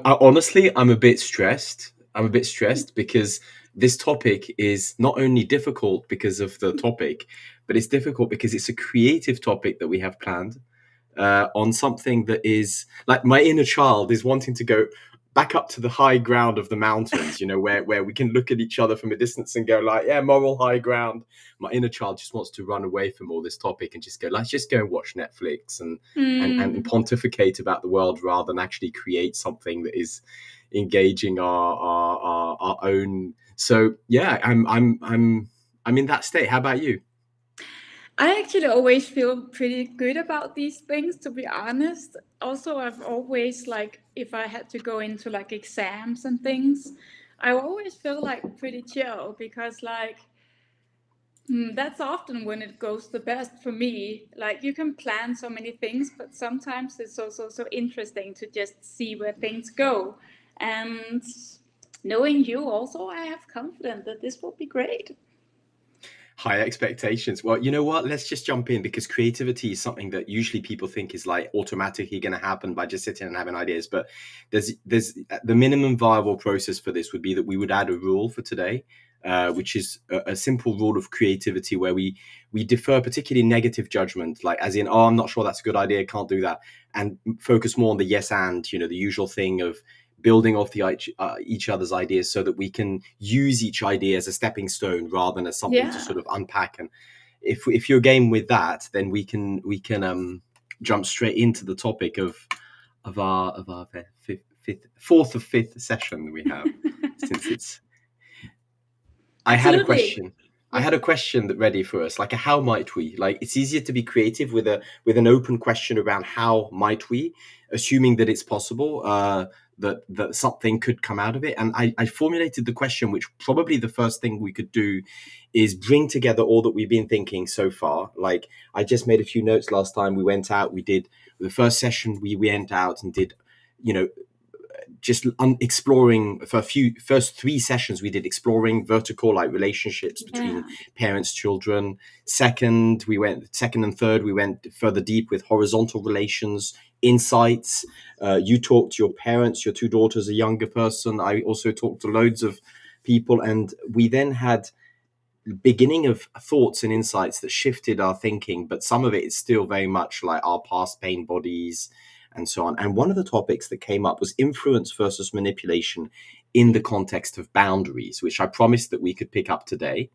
Honestly, I'm a bit stressed. I'm a bit stressed because this topic is not only difficult because of the topic, but it's difficult because it's a creative topic that we have planned on something that is like my inner child is wanting to go back up to the high ground of the mountains, where we can look at each other from a distance and go like, yeah, moral high ground. My inner child just wants to run away from all this topic and just go, let's just go and watch Netflix and Mm. pontificate about the world rather than actually create something that is engaging our own. So yeah, I'm in that state. How about you? I actually always feel pretty good about these things, to be honest. Also, I've always, like, if I had to go into like exams and things, I always feel like pretty chill because, like, that's often when it goes the best for me. Like, you can plan so many things, but sometimes it's also so interesting to just see where things go. And knowing you, also, I have confidence that this will be great. High expectations. Well, you know what? Let's just jump in because creativity is something that usually people think is like automatically going to happen by just sitting and having ideas. But there's the minimum viable process for this would be that we would add a rule for today, which is a simple rule of creativity where we defer particularly negative judgment, like as in, oh, I'm not sure that's a good idea, can't do that, and focus more on the yes and, the usual thing of building off each other's ideas so that we can use each idea as a stepping stone rather than as something to Yeah. sort of unpack. And if you're game with that, then we can jump straight into the topic of our fourth or fifth session that we have, since it's I had a Absolutely. question. I Yeah. had a question that ready for us, like a how might we? Like it's easier to be creative with an open question around how might we, assuming that it's possible, that something could come out of it. And I formulated the question, which probably the first thing we could do is bring together all that we've been thinking so far. Like I just made a few notes last time we went out. We did the first session. We went out and did, you know, just exploring for a few first three sessions we did exploring vertical like relationships between Yeah. parents children. Second and third we went further deep with horizontal relations, insights. You talked to your parents, your two daughters, a younger person. I also talked to loads of people, and we then had beginning of thoughts and insights that shifted our thinking, but some of it is still very much like our past pain bodies and so on. And one of the topics that came up was influence versus manipulation in the context of boundaries, which I promised that we could pick up today.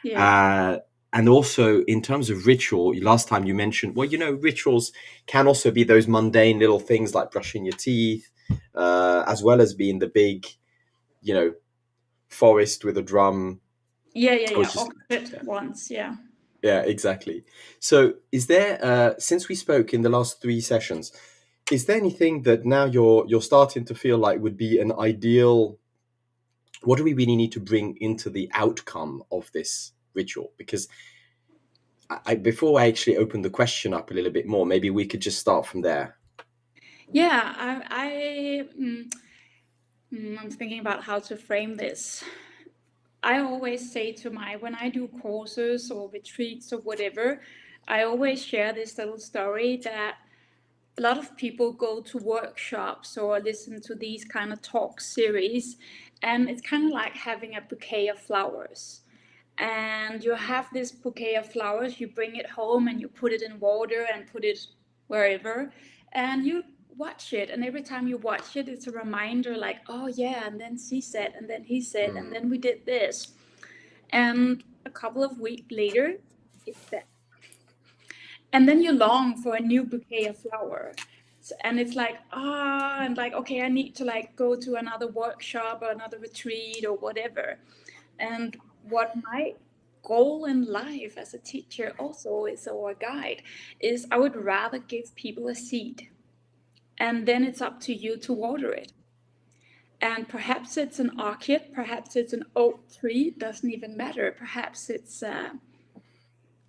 Yeah. Uh, and also in terms of ritual, last time you mentioned, well, rituals can also be those mundane little things like brushing your teeth, as well as being the big, you know, forest with a drum. Yeah. Yeah. I Yeah. was just, Opposite yeah. ones. Yeah. Yeah, exactly. So, is there, since we spoke in the last three sessions, is there anything that now you're starting to feel like would be an ideal? What do we really need to bring into the outcome of this ritual? Because before I actually open the question up a little bit more, maybe we could just start from there. Yeah. I'm thinking about how to frame this. I always say to when I do courses or retreats or whatever, I always share this little story that a lot of people go to workshops or listen to these kind of talk series, and it's kind of like having a bouquet of flowers. And you have this bouquet of flowers, you bring it home and you put it in water and put it wherever, and you watch it. And every time you watch it, it's a reminder like, oh, yeah, and then she said, and then he said, and then we did this. And a couple of weeks later, it's dead. And then you long for a new bouquet of flower. And it's like, and like, okay, I need to like go to another workshop or another retreat or whatever. And what my goal in life as a teacher also is, or a guide, is I would rather give people a seed, and then it's up to you to water it. And perhaps it's an orchid, perhaps it's an oak tree, doesn't even matter. Perhaps it's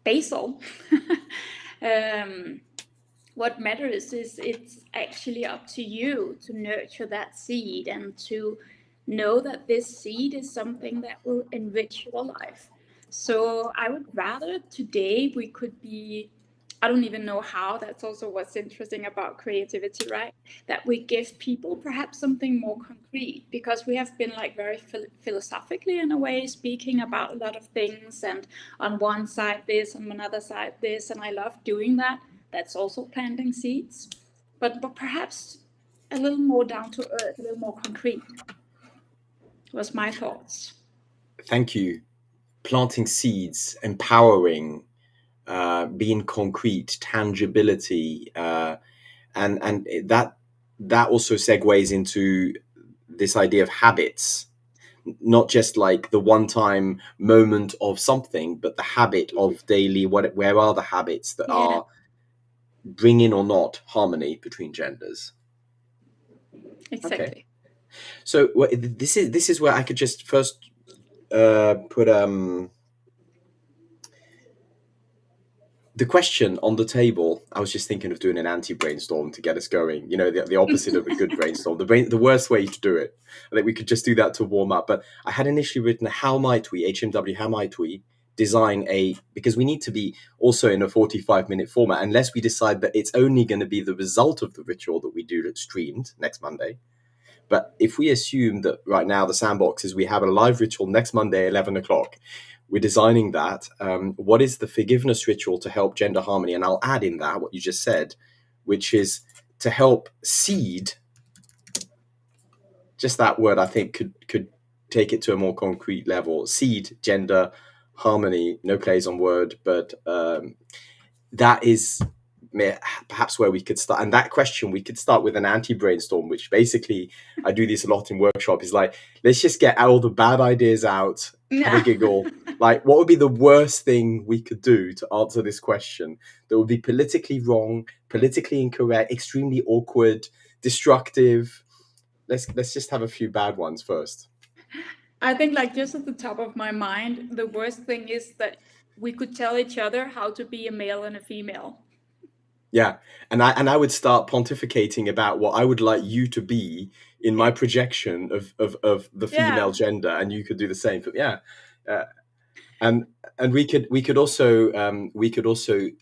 basil. um, what matters is it's actually up to you to nurture that seed and to know that this seed is something that will enrich your life. So I would rather today we could be I don't even know how. That's also what's interesting about creativity, right? That we give people perhaps something more concrete, because we have been like very philosophically in a way speaking about a lot of things, and on one side this, on another side this, and I love doing that. That's also planting seeds, but perhaps a little more down to earth, a little more concrete was my thoughts. Thank you. Planting seeds, empowering, being concrete, tangibility, and that also segues into this idea of habits, not just like the one-time moment of something, but the habit of daily. Where are the habits that Yeah, are bringing or not harmony between genders? Okay, exactly. so this is where I could just first put the question on the table. I was just thinking of doing an anti-brainstorm to get us going. You know, the opposite of a good brainstorm, the worst way to do it. I think we could just do that to warm up. But I had initially written, how might we, HMW, how might we design because we need to be also in a 45-minute format, unless we decide that it's only going to be the result of the ritual that we do that's streamed next Monday. But if we assume that right now the sandbox is we have a live ritual next Monday, 11 o'clock, we're designing that. What is the forgiveness ritual to help gender harmony? And I'll add in that what you just said, which is to help seed. Just that word, I think, could take it to a more concrete level. Seed, gender, harmony, no plays on word, but that is perhaps where we could start. And that question, we could start with an anti-brainstorm, which basically, I do this a lot in workshop, is like, let's just get all the bad ideas out, have a giggle. Like, what would be the worst thing we could do to answer this question that would be politically wrong, politically incorrect, extremely awkward, destructive? Let's just have a few bad ones first. I think, like, just at the top of my mind, the worst thing is that we could tell each other how to be a male and a female. Yeah, and I would start pontificating about what I would like you to be in my projection of the female Yeah. gender, and you could do the same. But yeah, uh, and we could also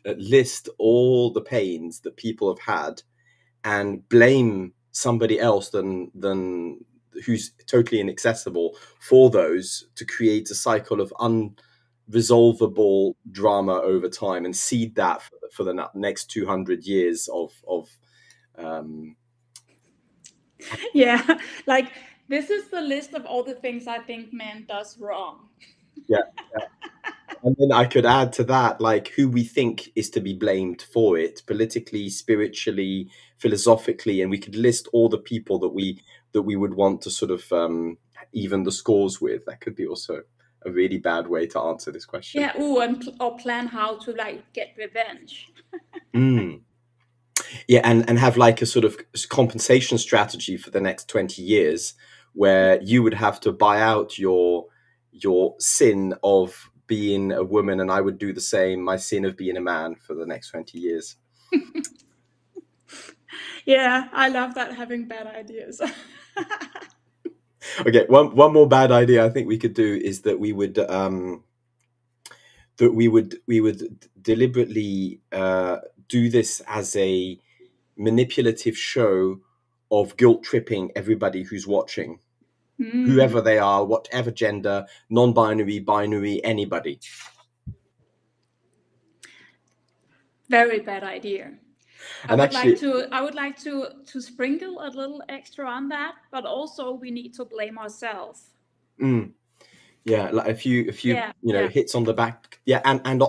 list all the pains that people have had, and blame somebody else than who's totally inaccessible for those, to create a cycle of unresolvable drama over time, and seed that for the next 200 years of um, Yeah. Like, this is the list of all the things I think man does wrong. yeah. And then I could add to that, like, who we think is to be blamed for it, politically, spiritually, philosophically, and we could list all the people that we would want to sort of even the scores with. That could be also a really bad way to answer this question. Yeah. Ooh, and or plan how to, like, get revenge. Mm. Yeah, and have like a sort of compensation strategy for the next 20 years, where you would have to buy out your sin of being a woman, and I would do the same, my sin of being a man, for the next 20 years. Yeah, I love that, having bad ideas. Okay, one more bad idea I think we could do is that we would deliberately do this as a manipulative show of guilt tripping everybody who's watching, whoever they are, whatever gender, non-binary, binary, anybody. Very bad idea. I And would like actually, to I would like to sprinkle a little extra on that, but also we need to blame ourselves. yeah, like a few Yeah, yeah. hits on the back. Yeah, and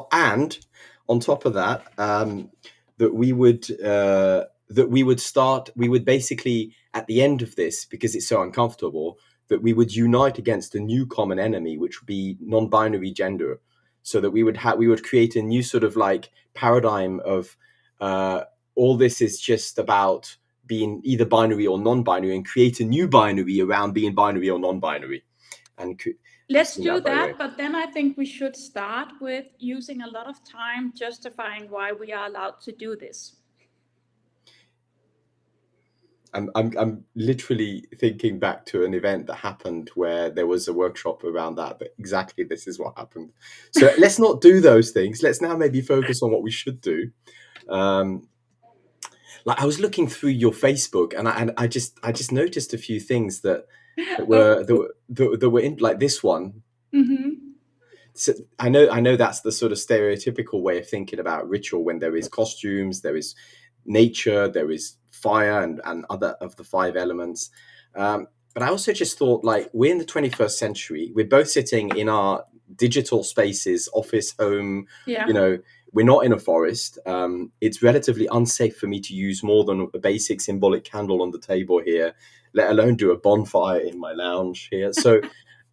on top of that, that we would basically, at the end of this, because it's so uncomfortable, that we would unite against a new common enemy, which would be non-binary gender. So that we would create a new sort of like paradigm of all this is just about being either binary or non-binary, and create a new binary around being binary or non-binary. And I've Let's seen do that, by the that, way. but then I think we should start with using a lot of time justifying why we are allowed to do this. I'm literally thinking back to an event that happened where there was a workshop around that, but exactly this is what happened. So let's not do those things. Let's now maybe focus on what we should do. Um, like I was looking through your Facebook, and I just noticed a few things that Oh, were that were in like this one. mm-hmm. So I know that's the sort of stereotypical way of thinking about ritual when there is costumes, there is nature, there is fire and other of the five elements. But I also just thought like we're in the 21st century. We're both sitting in our digital spaces, office, home, Yeah. you know, we're not in a forest. It's relatively unsafe for me to use more than a basic symbolic candle on the table here, let alone do a bonfire in my lounge here. So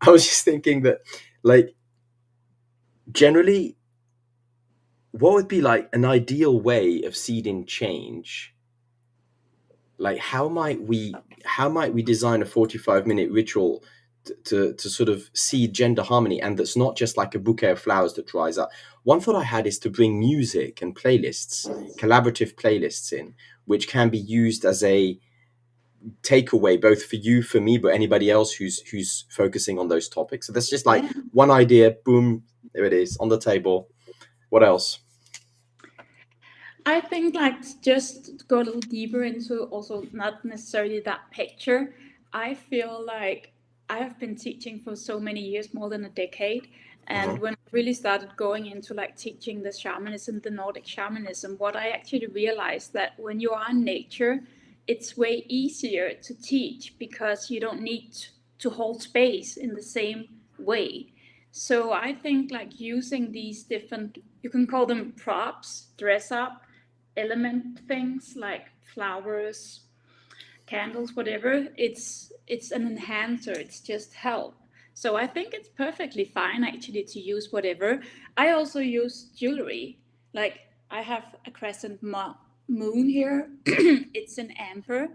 I was just thinking that like generally, what would be like an ideal way of seeding change? Like how might we design a 45-minute ritual to sort of seed gender harmony, and that's not just like a bouquet of flowers that dries up. One thought I had is to bring music and playlists, collaborative playlists in, which can be used as a takeaway both for you, for me, but anybody else who's focusing on those topics. So that's just like Yeah. one idea, boom, there it is on the table. What else? I think like just go a little deeper into also not necessarily that picture. I feel like I have been teaching for so many years, more than a decade. And Mhm. when I really started going into like teaching the shamanism, the Nordic shamanism, what I actually realized that when you are in nature, it's way easier to teach because you don't need to hold space in the same way. So I think like using these different, you can call them props, dress up, element things like flowers, candles, whatever. It's an enhancer. It's just help. So I think it's perfectly fine actually to use whatever. I also use jewelry. Like I have a crescent moon here. It's an amber.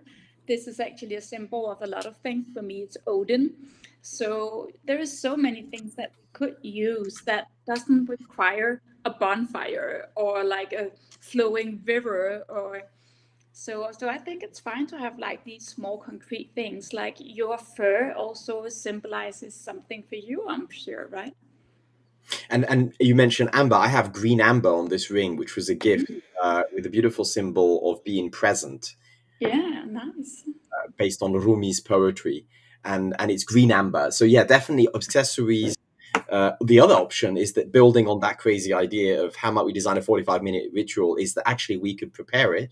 This is actually a symbol of a lot of things. For me, it's Odin. So there is so many things that we could use that doesn't require a bonfire or like a flowing river or so I think it's fine to have like these small concrete things. Like your fur also symbolizes something for you, I'm sure, right? And you mentioned amber. I have green amber on this ring, which was a gift with a beautiful symbol of being present, Yeah, nice. based on Rumi's poetry, and it's green amber. So yeah, definitely accessories. The other option is that building on that crazy idea of how might we design a 45-minute ritual is that actually we could prepare it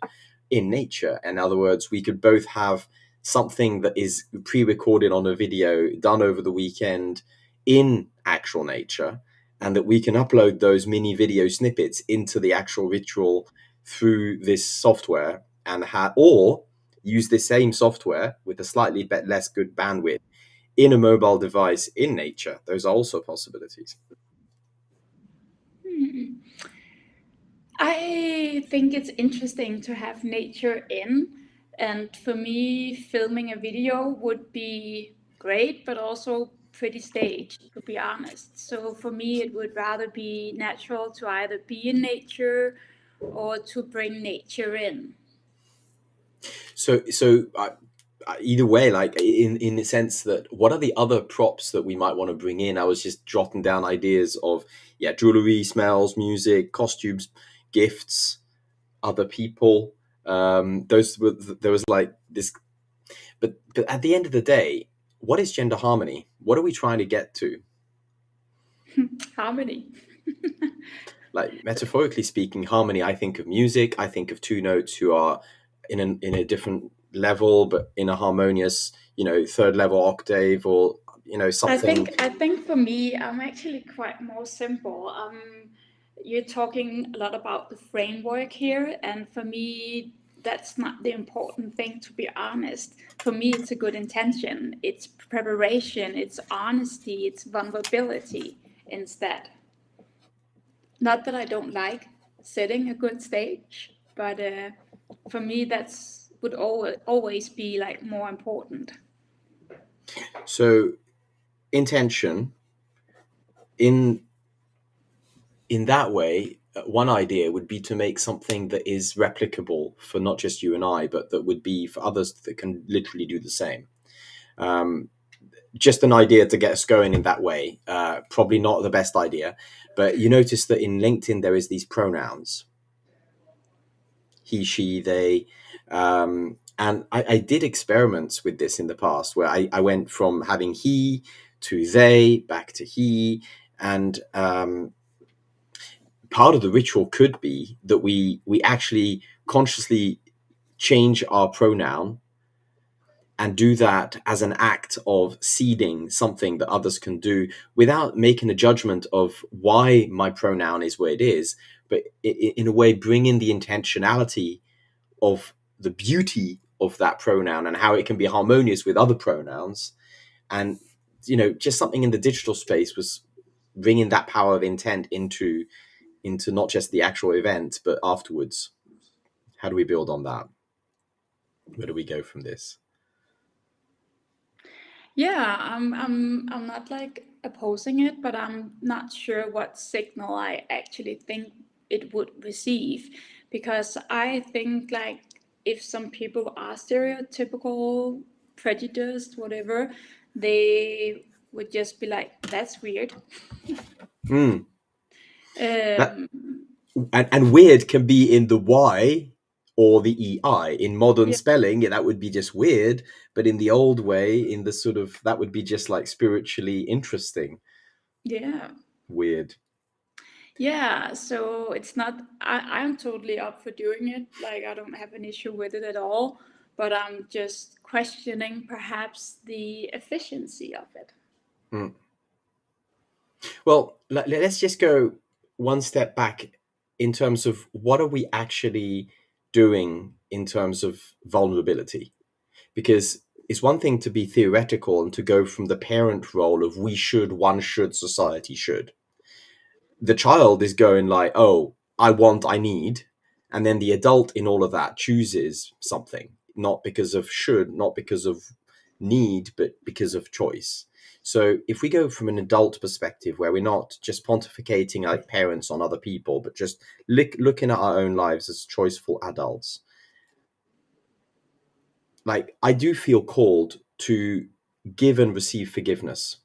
in nature. In other words, we could both have something that is pre-recorded on a video done over the weekend in actual nature, and that we can upload those mini video snippets into the actual ritual through this software, or use the same software with a slightly less good bandwidth in a mobile device in nature. Those are also possibilities. Hmm. I think it's interesting to have nature in, and for me, filming a video would be great, but also pretty staged, to be honest. So for me, it would rather be natural to either be in nature or to bring nature in. So either way, like in the sense that what are the other props that we might want to bring in? I was just jotting down ideas of, yeah, jewelry, smells, music, costumes, gifts, other people. Those were there was like this, but at the end of the day, what is gender harmony? What are we trying to get to? Harmony. Like metaphorically speaking, harmony, I think of music, I think of two notes who are in a different level but in a harmonious, third level octave, or something. I think for me, I'm actually quite more simple. You're talking a lot about the framework here, and for me, that's not the important thing, to be honest. For me, it's a good intention, it's preparation, it's honesty, it's vulnerability instead. Not that I don't like setting a good stage, but for me, that's would always be like more important. So intention in that way, one idea would be to make something that is replicable for not just you and I, but that would be for others that can literally do the same. Just an idea to get us going in that way. Probably not the best idea, but you notice that in LinkedIn there is these pronouns: he, she, they. And I did experiments with this in the past where I went from having he to they, back to he. And part of the ritual could be that we actually consciously change our pronoun and do that as an act of seeding something that others can do without making a judgment of why my pronoun is where it is, but in a way bring in the intentionality of the beauty of that pronoun and how it can be harmonious with other pronouns. And just something in the digital space was bringing that power of intent into not just the actual event but afterwards. How do we build on that? Where do we go from this? Yeah, I'm not like opposing it, but I'm not sure what signal I actually think it would receive, because I think like if some people are stereotypical, prejudiced, whatever, they would just be like, that's weird. Mm. That, Um, and weird can be in the Y or the EI. In modern yeah, spelling, that would be just weird, but in the old way, in the sort of, that would be just like spiritually interesting. yeah. Weird. Yeah, so it's not, I'm totally up for doing it. Like, I don't have an issue with it at all, but I'm just questioning perhaps the efficiency of it. Mm. Well, let's just go one step back in terms of what are we actually doing in terms of vulnerability? Because it's one thing to be theoretical and to go from the parent role of we should, one should, society should. The child is going like, oh, I want, I need. And then the adult in all of that chooses something, not because of should, not because of need, but because of choice. So if we go from an adult perspective where we're not just pontificating like parents on other people, but just looking at our own lives as choiceful adults, like I do feel called to give and receive forgiveness.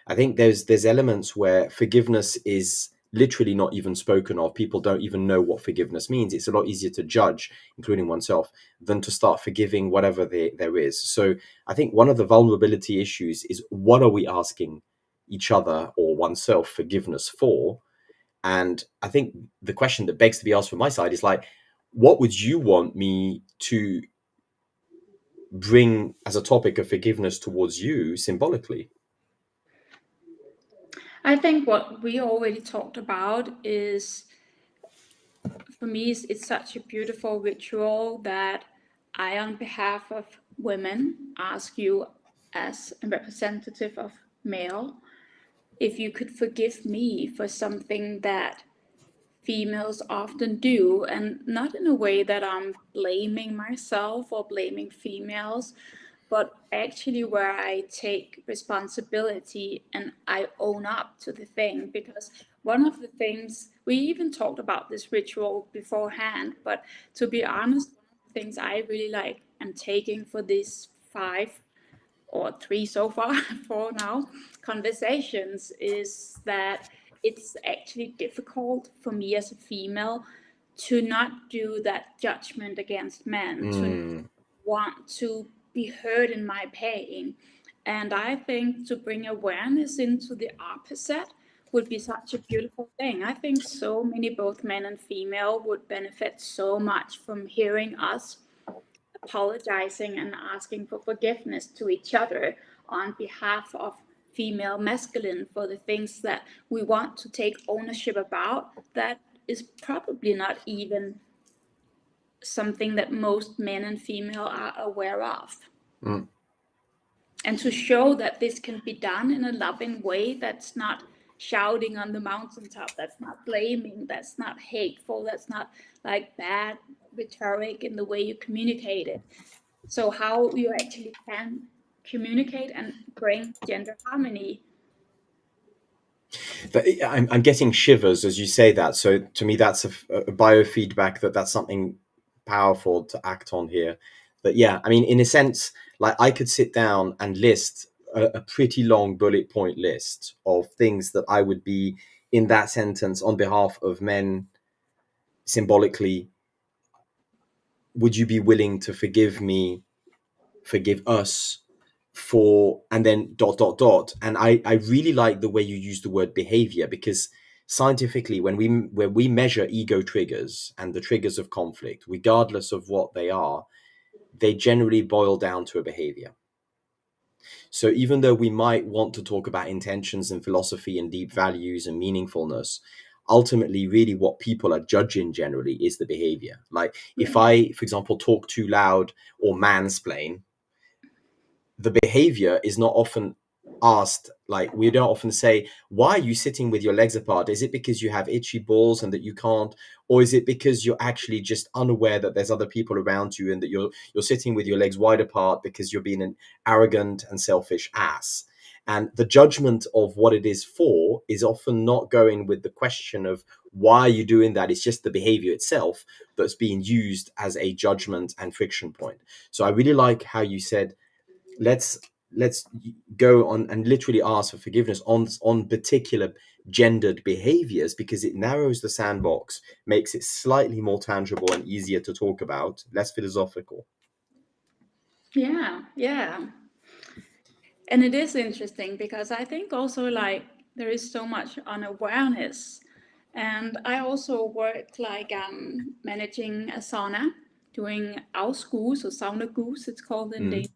I think there's elements where forgiveness is literally not even spoken of. People don't even know what forgiveness means. It's a lot easier to judge, including oneself, than to start forgiving whatever there is. So I think one of the vulnerability issues is what are we asking each other or oneself forgiveness for? And I think the question that begs to be asked from my side is like, what would you want me to bring as a topic of forgiveness towards you symbolically? I think what we already talked about is, for me, it's such a beautiful ritual that I, on behalf of women, ask you as a representative of male, if you could forgive me for something that females often do, and not in a way that I'm blaming myself or blaming females, but actually where I take responsibility and I own up to the thing. Because one of the things we even talked about this ritual beforehand, but to be honest, one of the things I really like and taking for these 5 or 3 so far, 4 now, conversations is that it's actually difficult for me as a female to not do that judgment against men, to Mm, want to be heard in my pain. And I think to bring awareness into the opposite would be such a beautiful thing. I think so many, both men and female, would benefit so much from hearing us apologizing and asking for forgiveness to each other on behalf of female masculine for the things that we want to take ownership about that is probably not even something that most men and female are aware of. mm. And to show that this can be done in a loving way that's not shouting on the mountaintop, that's not blaming, that's not hateful, that's not like bad rhetoric in the way you communicate it. So how you actually can communicate and bring gender harmony. I'm getting shivers as you say that. So to me, that's a biofeedback that's something powerful to act on here. But yeah, I mean, in a sense, like I could sit down and list a pretty long bullet point list of things that I would be in that sentence on behalf of men symbolically. Would you be willing to forgive me, forgive us for, and then dot dot dot. And I really like the way you use the word behavior, because scientifically when we measure ego triggers and the triggers of conflict, regardless of what they are, they generally boil down to a behavior. So even though we might want to talk about intentions and philosophy and deep values and meaningfulness, ultimately really what people are judging generally is the behavior. Like if Yeah. I, for example, talk too loud or mansplain, the behavior is not often asked. Like we don't often say, why are you sitting with your legs apart? Is it because you have itchy balls and that you can't, or is it because you're actually just unaware that there's other people around you and that you're sitting with your legs wide apart because you're being an arrogant and selfish ass? And the judgment of what it is for is often not going with the question of why are you doing that. It's just the behavior itself that's being used as a judgment and friction point. So I really like how you said, let's go on and literally ask for forgiveness on particular gendered behaviors, because it narrows the sandbox, makes it slightly more tangible and easier to talk about, less philosophical. Yeah, yeah. And it is interesting because I think also like there is so much unawareness. And I also work like managing a sauna, doing school, so sauna goose, it's called in Mm, Danish.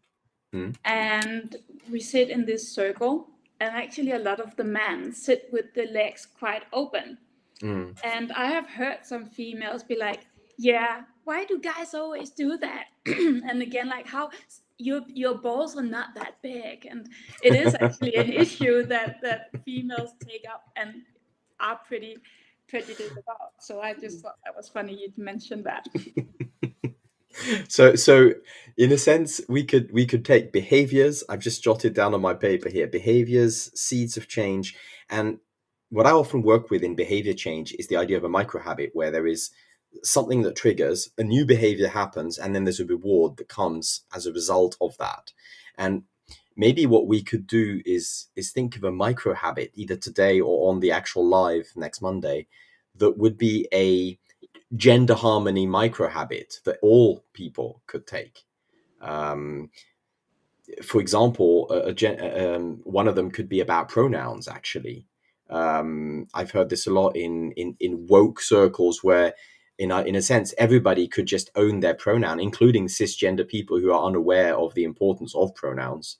mm, And we sit in this circle, and actually a lot of the men sit with the legs quite open. mm. And I have heard some females be like, "Yeah, why do guys always do that?" And again, like how your balls are not that big, and it is actually an issue that females take up and are pretty prejudiced about. So I just thought that was funny you mentioned that. So in a sense, we could take behaviors. I've just jotted down on my paper here, behaviors, seeds of change. And what I often work with in behavior change is the idea of a micro habit, where there is something that triggers a new behavior happens, and then there's a reward that comes as a result of that. And maybe what we could do is think of a micro habit either today or on the actual live next Monday, that would be a gender harmony micro habit that all people could take. Um, for example, one of them could be about pronouns. Actually, I've heard this a lot in woke circles, where in a sense everybody could just own their pronoun, including cisgender people who are unaware of the importance of pronouns,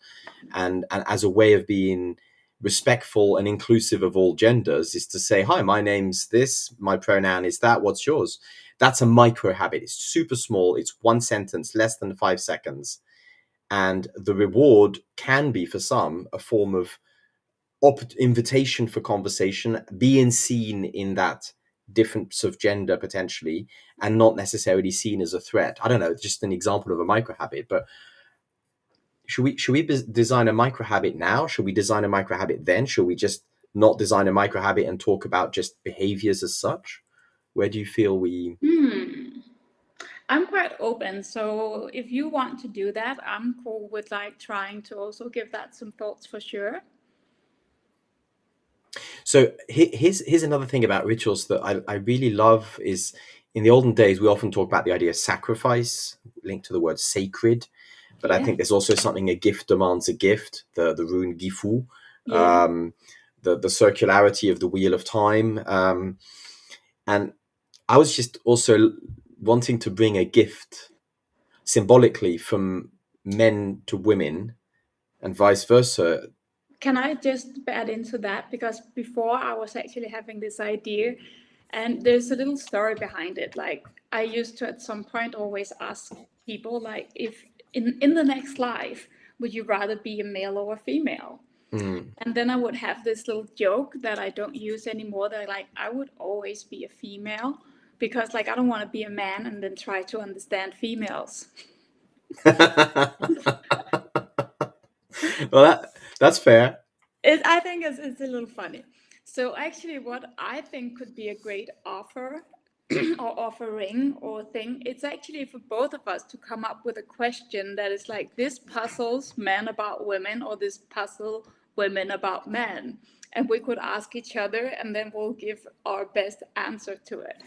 and as a way of being respectful and inclusive of all genders, is to say, hi, my name's this, my pronoun is that, what's yours? That's a micro habit. It's super small, it's one sentence, less than 5 seconds, and the reward can be for some a form of invitation for conversation, being seen in that difference of gender potentially, and not necessarily seen as a threat. I don't know, just an example of a micro habit. But should we design a micro habit now? Should we design a micro habit then? Should we just not design a micro habit and talk about just behaviors as such? Where do you feel we? Hmm. I'm quite open, so if you want to do that, I'm cool with like trying to also give that some thoughts for sure. So here's another thing about rituals that I really love is, in the olden days we often talk about the idea of sacrifice linked to the word sacred, but I Yeah, think there's also something, a gift demands a gift, the rune gifu, yeah. um, the circularity of the wheel of time, and I was just also wanting to bring a gift symbolically from men to women and vice versa. Can I just add into that? Because before I was actually having this idea, and there's a little story behind it. Like I used to at some point always ask people, like, if in the next life, would you rather be a male or a female? Mm. And then I would have this little joke that I don't use anymore. That like I would always be a female because like I don't want to be a man and then try to understand females. Well, that's fair. I think it's a little funny. So actually, what I think could be a great offer or offering or thing, it's actually for both of us to come up with a question that is like, this puzzles men about women, or this puzzle women about men. And we could ask each other, and then we'll give our best answer to it.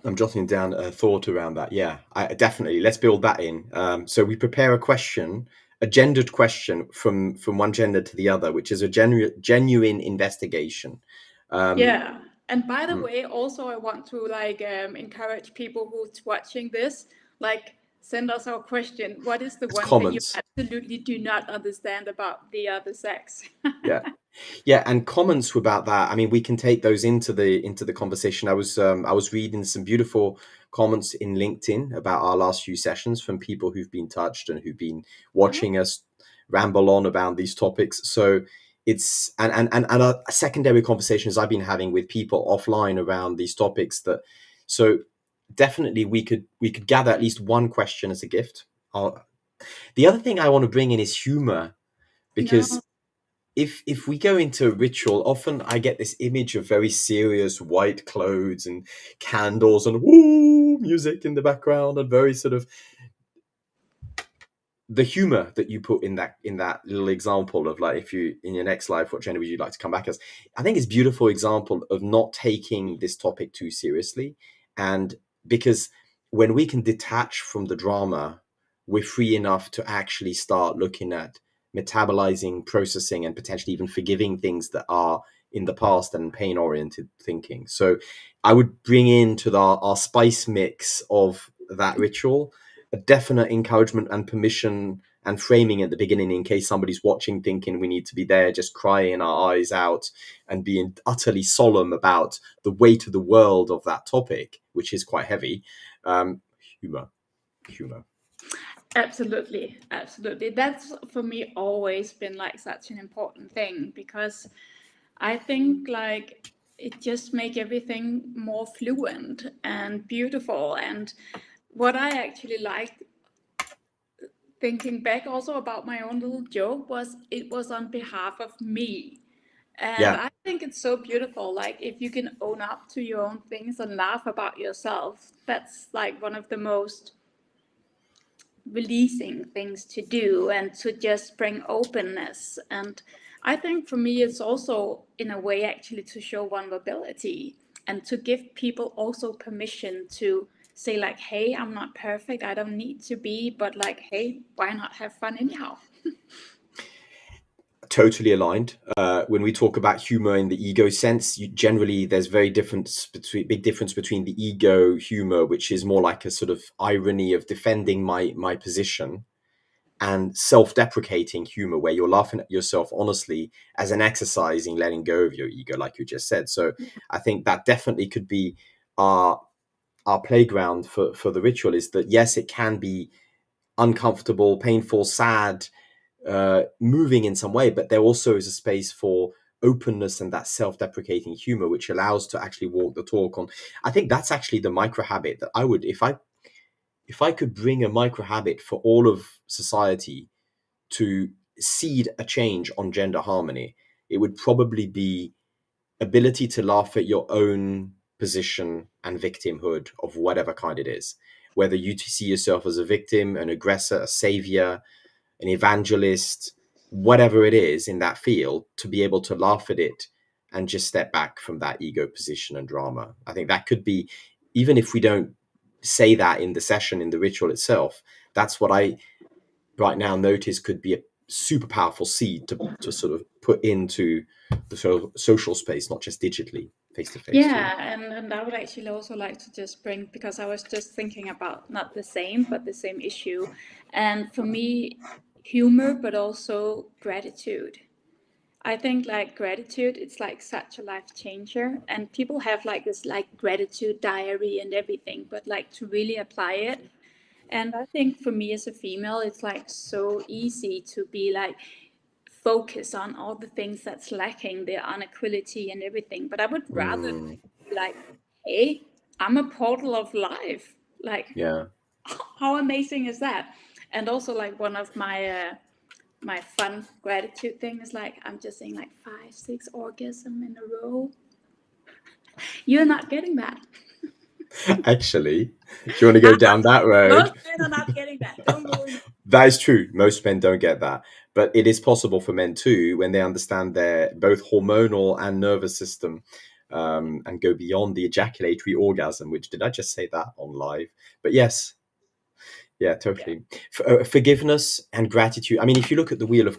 I'm jotting down a thought around that. Yeah, definitely. Let's build that in. So we prepare a question, a gendered question from one gender to the other, which is a genuine investigation. Yeah. And by the Mm, way, also I want to like encourage people who's watching this, like send us our question. What is the it's one thing you comments. absolutely do not understand about the other sex? Yeah. Yeah, and comments about that. I mean, we can take those into the conversation. I was reading some beautiful comments in LinkedIn about our last few sessions from people who've been touched and who've been Oh, watching us ramble on about these topics. So it's and a secondary conversations I've been having with people offline around these topics. That so definitely we could gather at least one question as a gift. The other thing I want to bring in is humor, no. because if we go into ritual, often I get this image of very serious white clothes and candles and woo music in the background, and very sort of the humor that you put in that little example of, like, if you in your next life, what gender would you like to come back as? I think it's a beautiful example of not taking this topic too seriously. And because when we can detach from the drama, we're free enough to actually start looking at metabolizing, processing, and potentially even forgiving things that are in the past and pain oriented thinking. So I would bring into our spice mix of that ritual a definite encouragement and permission and framing at the beginning, in case somebody's watching thinking we need to be there just crying our eyes out and being utterly solemn about the weight of the world of that topic, which is quite heavy. Humor, humor. Absolutely, absolutely. That's for me always been like such an important thing, because I think like it just make everything more fluent and beautiful. And what I actually liked, thinking back also about my own little joke, was it was on behalf of me. And Yeah, I think it's so beautiful. Like, if you can own up to your own things and laugh about yourself, that's like one of the most releasing things to do, and to just bring openness. And I think for me, it's also in a way actually to show vulnerability, and to give people also permission to say, like, hey, I'm not perfect, I don't need to be, but like, hey, why not have fun anyhow? totally aligned. When we talk about humor in the ego sense, generally there's big difference between the ego humor, which is more like a sort of irony of defending my position, and self-deprecating humor, where you're laughing at yourself honestly as an exercise in letting go of your ego, like you just said. So I think that definitely could be our playground for the ritual, is that yes, it can be uncomfortable, painful, sad, moving in some way, but there also is a space for openness and that self-deprecating humor, which allows to actually walk the talk on. I think that's actually the micro habit that I would, if I could bring a micro habit for all of society to seed a change on gender harmony, it would probably be ability to laugh at your own position and victimhood of whatever kind it is. Whether you see yourself as a victim, an aggressor, a savior, an evangelist, whatever it is in that field, to be able to laugh at it and just step back from that ego position and drama. I think that could be, even if we don't say that in the session, in the ritual itself, that's what I right now notice could be a super powerful seed to sort of put into the social space, not just digitally, face to face too. Yeah, and I would actually also like to just bring, because I was just thinking about not the same, but the same issue. And for me, humor, but also gratitude. I think like gratitude, it's like such a life changer. And people have like this like gratitude diary and everything, but like to really apply it. And I think for me as a female, it's like so easy to be like, focus on all the things that's lacking, the inequality and everything. But I would rather Mm, be like, hey, I'm a portal of life. Like, yeah. how amazing is that? And also, like, one of my my fun gratitude thing is like I'm just saying like 5-6 orgasm in a row. You're not getting that. Actually, if you want to go down that road, Most men are not getting that. Don't ruin it. that is true. Most men don't get that. But it is possible for men too when they understand their both hormonal and nervous system, and go beyond the ejaculatory orgasm, which did I just say that on live? But yes, yeah, Yeah. totally. Forgiveness and gratitude. I mean, if you look at the Wheel of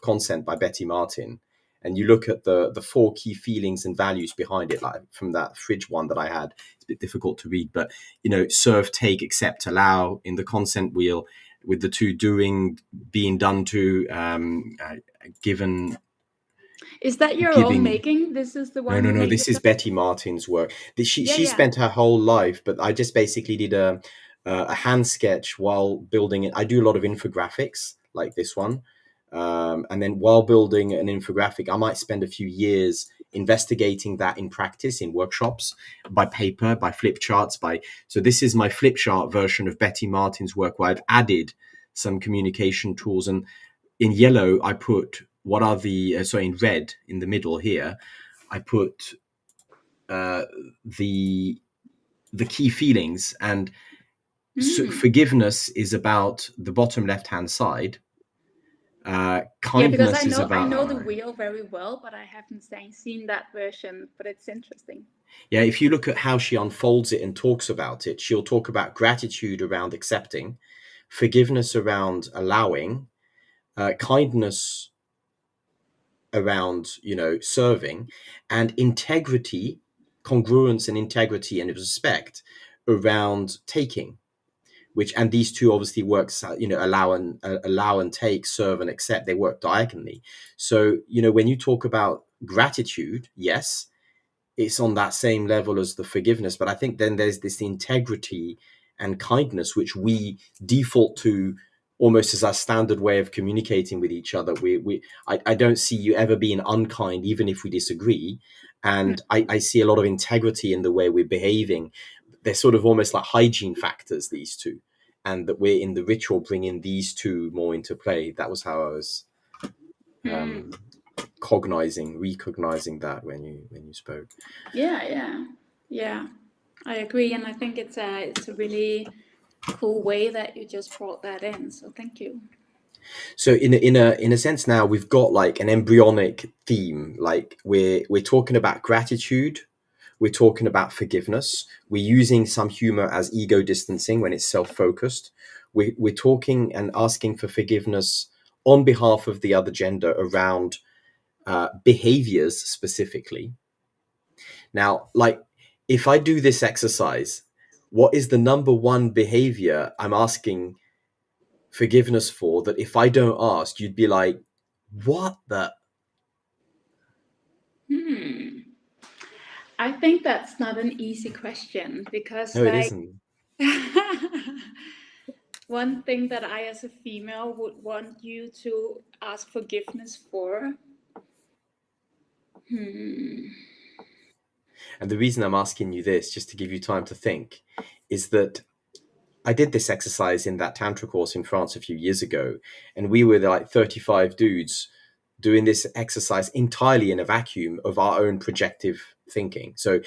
Consent by Betty Martin, and you look at the four key feelings and values behind it, like from that fridge one that I had, it's a bit difficult to read, but serve, take, accept, allow in the consent wheel, with the two doing, being done to, given, Is that your own giving. making? This is the No, one no, you no. made This is yourself? Betty Martin's work. She Yeah, she yeah. spent her whole life, but I just basically did a hand sketch while building it. I do a lot of infographics like this one, and then while building an infographic, I might spend a few years investigating that in practice, in workshops, by paper, by flip charts, by. So this is my flip chart version of Betty Martin's work, where I've added some communication tools, and in yellow I put what are the sorry, in red in the middle here I put uh, the key feelings, and Mm. forgiveness is about the bottom left hand side. Yeah, because Kindness is I about know the wheel very well, but I haven't seen that version. But it's interesting. yeah. If you look at how she unfolds it and talks about it, she'll talk about gratitude around accepting, forgiveness around allowing, kindness around serving, and integrity, congruence and integrity and respect around taking. Which, and these two obviously works, allow and take, serve and accept, they work diagonally. So when you talk about gratitude, yes, it's on that same level as the forgiveness, but I think then there's this integrity and kindness which we default to almost as our standard way of communicating with each other. I don't see you ever being unkind even if we disagree, Mm. and I see a lot of integrity in the way we're behaving. They're sort of almost like hygiene factors, these two, and that we're in the ritual bringing these two more into play. That was how I was Mm. recognizing that when you spoke. Yeah, yeah, yeah. I agree, and I think it's a really cool way that you just brought that in. So thank you. So in a sense, now we've got like an embryonic theme. Like we're talking about gratitude, we're talking about forgiveness, we're using some humor as ego distancing when it's self-focused. We're talking and asking for forgiveness on behalf of the other gender around behaviors specifically. Now, like, if I do this exercise, what is the number one behavior I'm asking forgiveness for, that if I don't ask, you'd be like, what the? Hmm. I think that's not an easy question because, No, it like, isn't. one thing that I, as a female, would want you to ask forgiveness for. Hmm. And the reason I'm asking you this, just to give you time to think, is that I did this exercise in that Tantra course in France a few years ago, and we were like 35 dudes doing this exercise entirely in a vacuum of our own projective thinking. So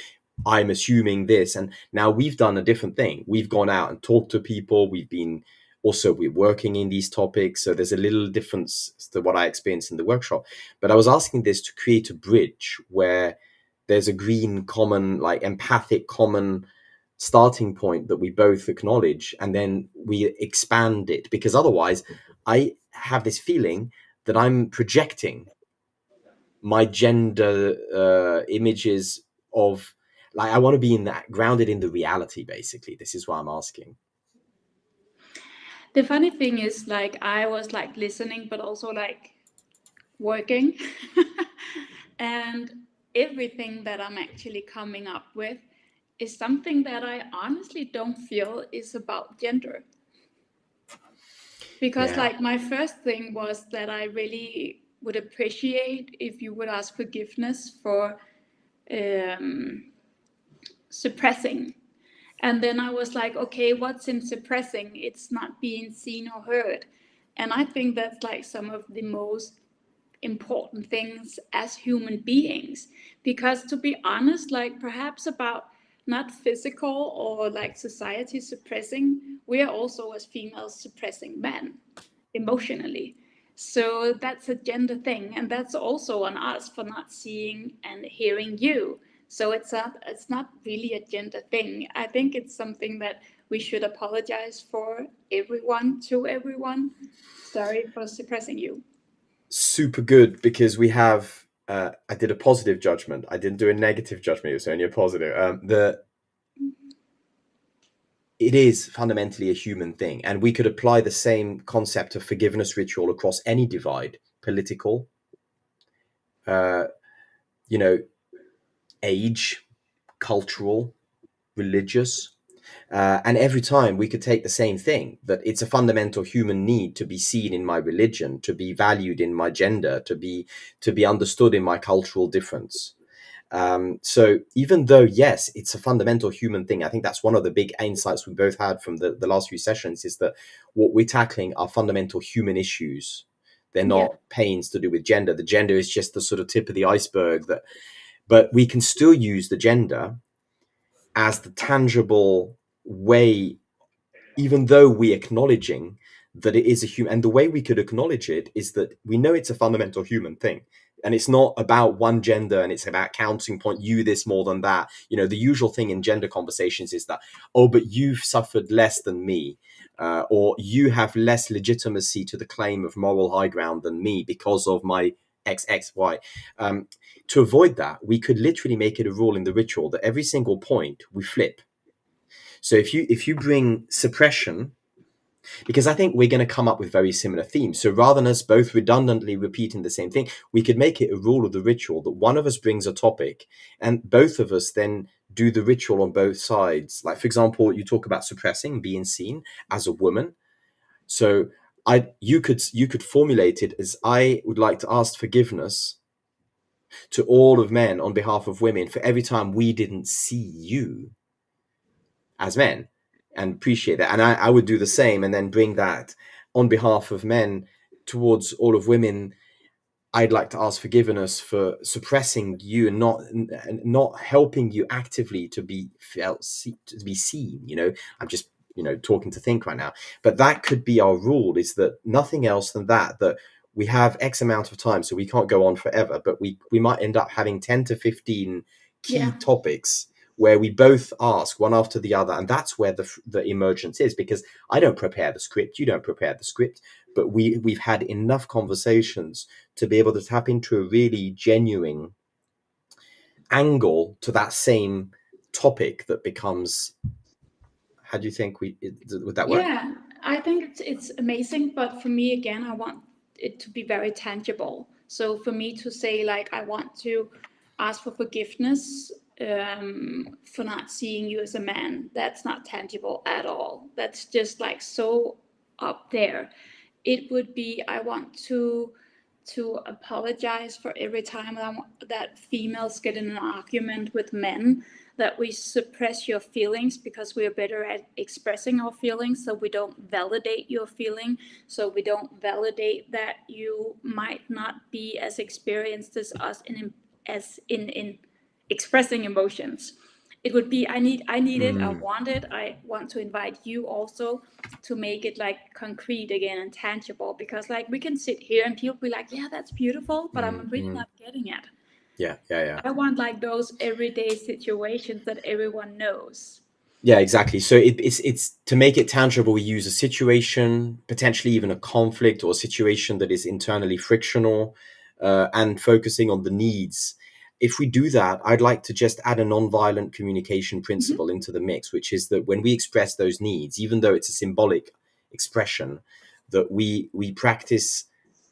I'm assuming this, and now we've done a different thing. We've gone out and talked to people. We're working in these topics. So there's a little difference to what I experienced in the workshop. But I was asking this to create a bridge where there's a green common, like empathic common starting point that we both acknowledge, and then we expand it, because otherwise I have this feeling that I'm projecting my gender images of, like, I want to be in that, grounded in the reality. Basically, this is why I'm asking. The funny thing is, like, I was like listening, but also like working, and everything that I'm actually coming up with is something that I honestly don't feel is about gender. Because, Yeah, like, my first thing was that I really would appreciate if you would ask forgiveness for um, suppressing. And then I was like, okay, what's in suppressing? It's not being seen or heard. And I think that's like some of the most important things as human beings. Because to be honest, like perhaps about not physical or like society suppressing, we are also as females suppressing men emotionally. So that's a gender thing, and that's also on us for not seeing and hearing you. So it's not really a gender thing. I think it's something that we should apologize for everyone to everyone. Sorry for suppressing you. Super good, because we have I did a positive judgment. I didn't do a negative judgment. It was only a positive. It is fundamentally a human thing, and we could apply the same concept of forgiveness ritual across any divide: political, uh, you know, age, cultural, religious. And every time we could take the same thing, that it's a fundamental human need to be seen in my religion, to be valued in my gender, to be understood in my cultural difference. So even though, yes, it's a fundamental human thing, I think that's one of the big insights we both had from the last few sessions, is that what we're tackling are fundamental human issues. They're Yeah. not pains to do with gender. The gender is just the sort of tip of the iceberg. But we can still use the gender as the tangible way, even though we're acknowledging that it is a human. And the way we could acknowledge it is that we know it's a fundamental human thing, and it's not about one gender, and it's about counting point, you this more than that. The usual thing in gender conversations is that, oh, but you've suffered less than me, or you have less legitimacy to the claim of moral high ground than me because of my XXY. To avoid that, we could literally make it a rule in the ritual that every single point we flip. So if you bring suppression, because I think we're going to come up with very similar themes. So rather than us both redundantly repeating the same thing, we could make it a rule of the ritual that one of us brings a topic and both of us then do the ritual on both sides. Like, for example, you talk about suppressing, being seen as a woman. So you could formulate it as, I would like to ask forgiveness to all of men on behalf of women for every time we didn't see you as men, and appreciate that. And I would do the same, and then bring that on behalf of men towards all of women. I'd like to ask forgiveness for suppressing you and not helping you actively to be felt, to be seen. I'm just talking to think right now, but that could be our rule: is that nothing else than that we have X amount of time, so we can't go on forever, but we might end up having 10 to 15 key Yeah. topics where we both ask one after the other, and that's where the emergence is. Because I don't prepare the script, you don't prepare the script, but we've had enough conversations to be able to tap into a really genuine angle to that same topic that becomes. How do you think would that work? Yeah, I think it's amazing, but for me again, I want it to be very tangible. So for me to say like I want to ask for forgiveness for not seeing you as a man, that's not tangible at all. That's just like so up there. It would be I want to apologize for every time that females get in an argument with men, that we suppress your feelings because we are better at expressing our feelings, so we don't validate your feeling, so we don't validate that you might not be as experienced as us in expressing emotions. It would be I need it, I Mm, want it, I want to invite you also to make it like concrete again and tangible, because like we can sit here and people be like, yeah, that's beautiful, but I'm really mm. not getting it. Yeah, yeah, yeah. I want like those everyday situations that everyone knows. Yeah, exactly. So it's to make it tangible, we use a situation, potentially even a conflict or a situation that is internally frictional, and focusing on the needs. If we do that, I'd like to just add a non-violent communication Mhm. principle into the mix, which is that when we express those needs, even though it's a symbolic expression, that we practice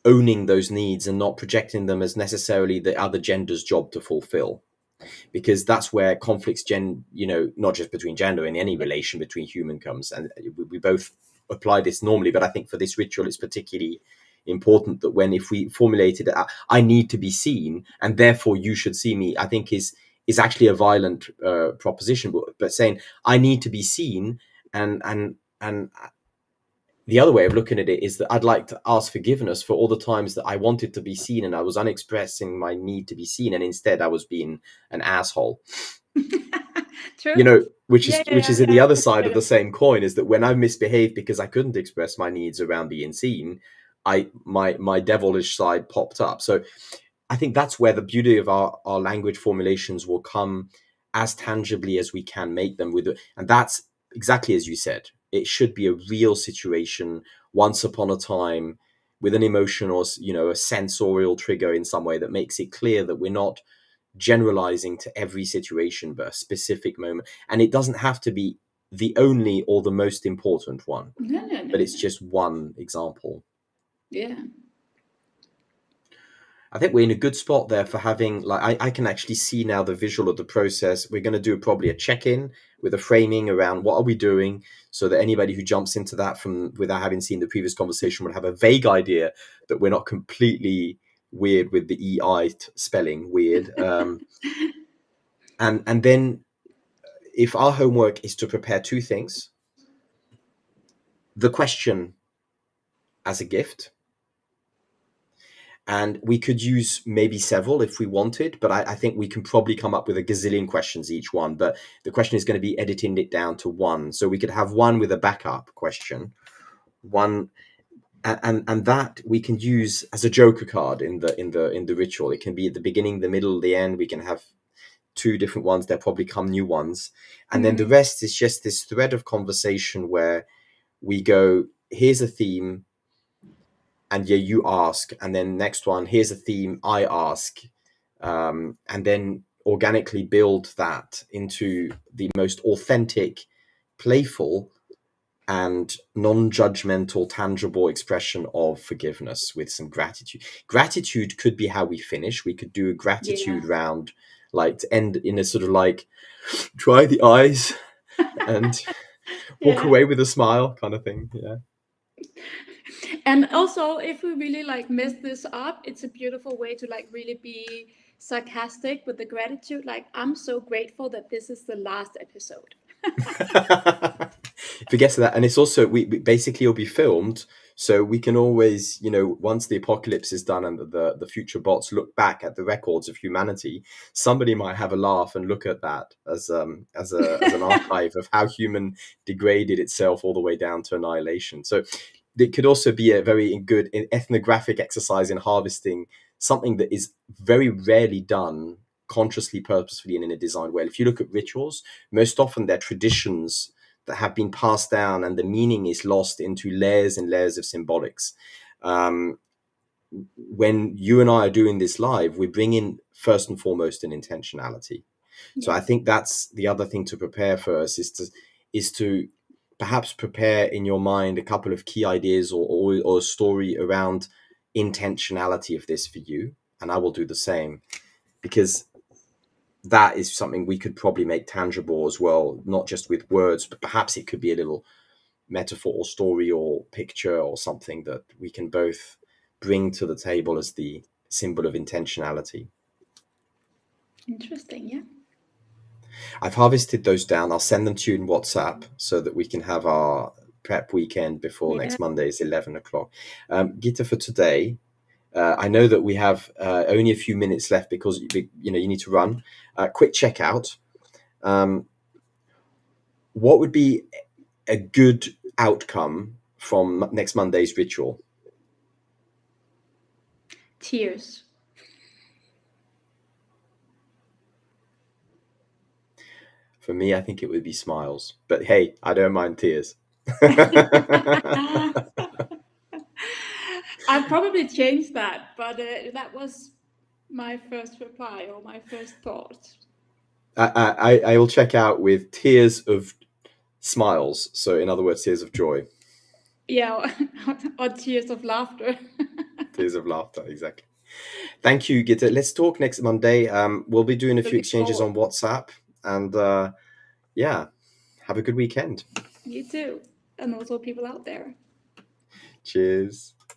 owning those needs and not projecting them as necessarily the other gender's job to fulfill, because that's where conflicts not just between gender, in any Yeah. relation between human comes. And we both apply this normally, but I think for this ritual it's particularly important that when, if we formulated it, I need to be seen and therefore you should see me, I think is actually a violent proposition. But saying I need to be seen, and the other way of looking at it is that I'd like to ask forgiveness for all the times that I wanted to be seen and I was unexpressing my need to be seen, and instead I was being an asshole. True. Which Yeah, is yeah, yeah, the I other side of appreciate the it. same coin, is that when I misbehaved because I couldn't express my needs around being seen, my devilish side popped up. So I think that's where the beauty of our language formulations will come as tangibly as we can make them with it. And that's exactly as you said. It should be a real situation once upon a time with an emotion or, a sensorial trigger in some way that makes it clear that we're not generalizing to every situation, but a specific moment. And it doesn't have to be the only or the most important one, No, no, no, but it's no. just one example. Yeah. I think we're in a good spot there for having, like, I can actually see now the visual of the process. We're going to do probably a check-in with a framing around what are we doing, so that anybody who jumps into that from without having seen the previous conversation would have a vague idea that we're not completely weird with the EI spelling weird. And then if our homework is to prepare two things, the question as a gift, and we could use maybe several if we wanted, but I think we can probably come up with a gazillion questions each one. But the question is going to be editing it down to one, so we could have one with a backup question, one, and that we can use as a joker card in the ritual. It can be at the beginning, the middle, the end. We can have two different ones. There'll probably come new ones, and then the Mm, rest is just this thread of conversation where we go, here's a theme, and yeah, you ask, and then next one, here's a theme, I ask, and then organically build that into the most authentic, playful, and non-judgmental, tangible expression of forgiveness with some gratitude. Gratitude could be how we finish. We could do a yeah. gratitude round, like to end in a sort of like dry the eyes and walk Yeah. away with a smile kind of thing. Yeah. And also, if we really like mess this up, it's a beautiful way to like really be sarcastic with the gratitude. Like, I'm so grateful that this is the last episode. If it gets to that, and it's also basically it'll be filmed, so we can always, once the apocalypse is done and the future bots look back at the records of humanity, somebody might have a laugh and look at that as an archive of how human degraded itself all the way down to annihilation. So it could also be a very good ethnographic exercise in harvesting something that is very rarely done consciously, purposefully, and in a designed way. If you look at rituals, most often they're traditions that have been passed down, and the meaning is lost into layers and layers of symbolics. Um, when you and I are doing this live, we bring in first and foremost an intentionality. So I Yes. think that's the other thing to prepare for us, is to perhaps prepare in your mind a couple of key ideas, or a story around intentionality of this for you, and I will do the same, because that is something we could probably make tangible as well, not just with words, but perhaps it could be a little metaphor or story or picture or something that we can both bring to the table as the symbol of intentionality. Interesting. Yeah. I've harvested those down. I'll send them to you in WhatsApp so that we can have our prep weekend before Yeah. next Monday is 11 o'clock. Gitte, for today, I know that we have only a few minutes left because you need to run. Quick checkout. Um, what would be a good outcome from next Monday's ritual? Tears. For me, I think it would be smiles. But hey, I don't mind tears. I've probably changed that, but that was my first reply or my first thought. I will check out with tears of smiles. So, in other words, tears of joy, Yeah, or tears of laughter. tears of laughter. Exactly. Thank you, Gitte. Let's talk next Monday. We'll be doing a few Looking exchanges forward. on WhatsApp, and yeah, have a good weekend. You too. And also people out there. Cheers.